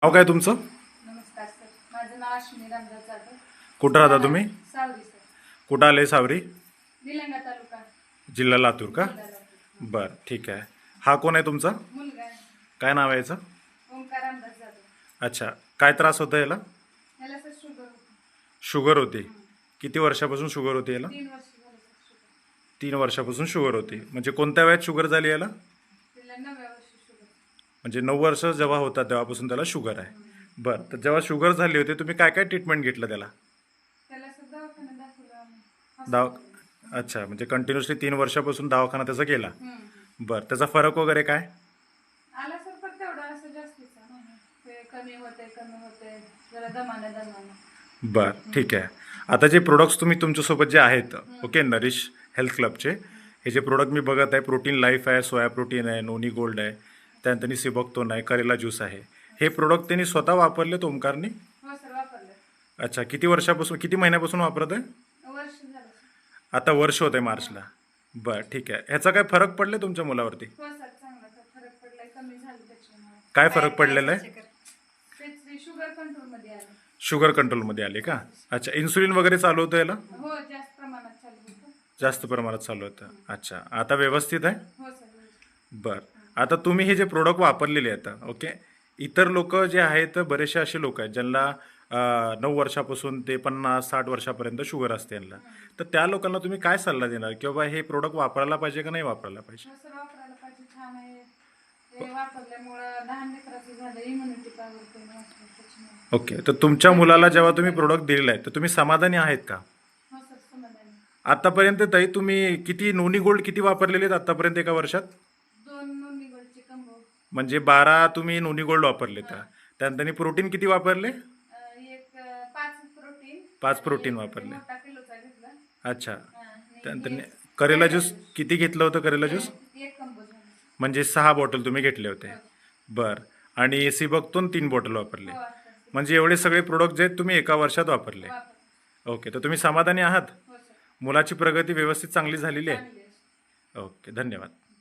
नाव काय तुमचं? नमस्कार सर, माझं नाव अश्विनी रामदास जाधव. कुठं राहता तुम्ही? सावरी सर, कुठं आले सावरी? निलंगा तालुका, जिल्हा लातूर का? जिल्हा लातूर. बरं, ठीक आहे. हा कोण आहे तुमचा? मुलगा आहे, काय नाव आहे याचं? ओंकार रामदास जाधव. अच्छा, काय त्रास होता याला? याला सर शुगर होती. शुगर होती. किती वर्षापासून शुगर होती याला? 3 वर्ष झालं सर शुगर. 3 वर्षापासून शुगर होती. म्हणजे कोणत्या वयात शुगर झाली याला? तिला 9व्या वर्षी शुगर. म्हणजे 9 वर्ष जेव्हा होता तेव्हापासून त्याला शुगर आहे. बरं, तर जेव्हा शुगर झाली होती तुम्ही काय काय ट्रीटमेंट घेतलं त्याला? त्याला सर दवाखान्यात दाखवलं आम्ही. दाव अच्छा, म्हणजे कंटिन्युअसली 3 वर्षापासून दवाखाना त्याचा केला. हम्म. बरं, त्याचा फरक वगैरे काय? आला सर, पण तेवढा असं जास्तीचा नाही. ते कमी होते जरा दमाने. बरं, ठीक आहे. आता जे प्रोडक्ट्स तुम्ही तुमच्यासोबत जे आहेत, ओके, नरिश हेल्थ क्लबचे, हे जे प्रोडक्ट मी बघत आहे, प्रोटीन लाईफ आहे, सोया प्रोटीन आहे, नोनी गोल्ड आहे, त्यानंतर सिबॉक्तोन आहे, करेला ज्यूस आहे, हे प्रोडक्ट त्यांनी स्वतः वापरलेत ओमकारने? हो सर, वापरलं. अच्छा, किती वर्षापासून, किती महिन्यापासून वापरत आहे? वर्ष झालं सर. आता वर्ष होत आहे मार्चला. बरं, ठीक आहे. ह्याचा काय फरक पडले तुमच्या मुलावरती? हो सर, चांगला फरक पडलाय, कमी झालं त्याच्यामुळे. काय फरक पडलेला आहे? त्याची शुगर कंट्रोलमध्ये आली. शुगर कंट्रोलमध्ये आले का? अच्छा, इन्सुलिन वगैरे चालू होतं याला? हो, जास्त प्रमाणात चालू होतं. जास्त प्रमाणात चालू होतं. अच्छा, आता व्यवस्थित आहे? हो सर. बरं, आता तुम्ही हे जे प्रोडक्ट वापरलेले आहेत, ओके, इतर लोक जे आहेत बरेचसे असे लोक आहेत ज्यांना 9 वर्षापासून ते 50-60 वर्षापर्यंत शुगर असते यांना, तर त्या लोकांना तुम्ही काय सल्ला देणार की बाबा हे प्रोडक्ट वापरायला पाहिजे का नाही वापरायला पाहिजे? हो सर, वापरायला पाहिजे, छान आहे. हे वापरल्यामुळं लहान लेकराचं झालं इम्युनिटी पॉवर पण वाढते त्याच्यामुळे. ओके, तर तुमच्या मुलाला जेव्हा तुम्ही प्रोडक्ट दिलेला आहे तर तुम्ही समाधानी आहेत का? हो सर, समाधानी. आतापर्यंत ताई तुम्ही किती नोनी गोल्ड किती वापरलेले आहेत आतापर्यंत एका वर्षात? 2 नोनी गोल्डचे कंबो. म्हणजे 12 तुम्ही नोनी गोल्ड वापरले, तर त्यानंतर प्रोटीन किती वापरले? एक 5 प्रोटीन. 5 प्रोटीन वापरले. मोठा किलोचा घेतला. अच्छा, आणि त्यानंतर करेला ज्यूस किती घेतलं होतं? करेला ज्यूस एक कंबो झाला. म्हणजे 6 बॉटल तुम्ही घेतले होते. बरं, आणि सिबॉक्तोन 3 बॉटल वापरले. हो, आता म्हणजे एवढे सगळे प्रोडक्ट जे आहेत तुम्ही एका वर्षात वापरले. वापर. ओके, तर तुम्ही समाधानी आहात? हो सर, मुलाची प्रगती व्यवस्थित चांगली झालेली आहे? चांगली आहे. ओके, धन्यवाद.